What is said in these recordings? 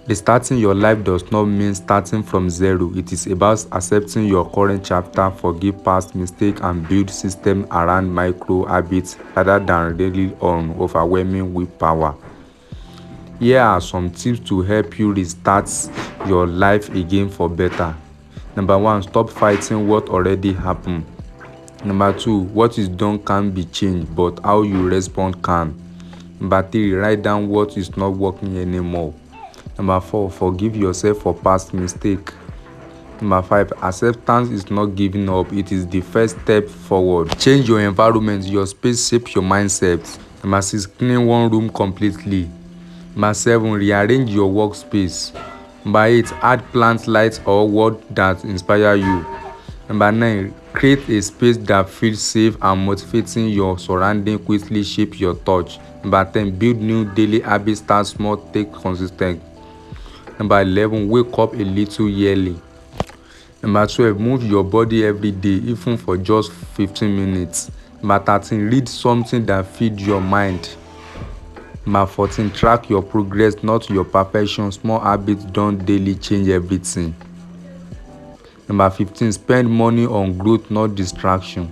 Restarting your life does not mean starting from zero. It is about accepting your current chapter, forgive past mistakes, and build systems around micro habits rather than relying on overwhelming willpower. Here are some tips to help you restart your life again for better. Number 1, stop fighting what already happened. Number 2, what is done can be changed, but how you respond can. Number 3, write down what is not working anymore. Number 4, forgive yourself for past mistakes. Number 5, acceptance is not giving up, it is the first step forward. Change your environment, your space shapes your mindset. Number 6, clean one room completely. Number 7, rearrange your workspace. Number 8, add plant lights or words that inspire you. Number 9, create a space that feels safe and motivating. Your surrounding quickly shape your thoughts. Number 10, build new daily habits, start small, take consistent. Number 11, wake up a little yearly. Number 12, move your body every day, even for just 15 minutes. Number 13, read something that feeds your mind. Number 14, track your progress, not your perfection. Small habits done daily change everything. Number 15, spend money on growth, not distraction.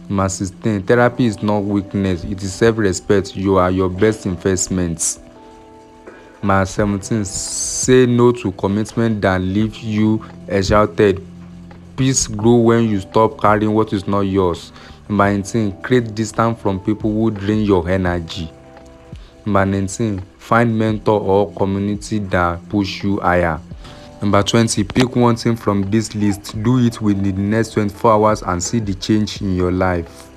Number 16, therapy is not weakness, it is self-respect. You are your best investments. Number 17, say no to commitment that leave you exhausted. Peace grow when you stop carrying what is not yours. Number 18, create distance from people who drain your energy. Number 19, find mentor or community that push you higher. Number 20, pick one thing from this list. Do it within the next 24 hours and see the change in your life.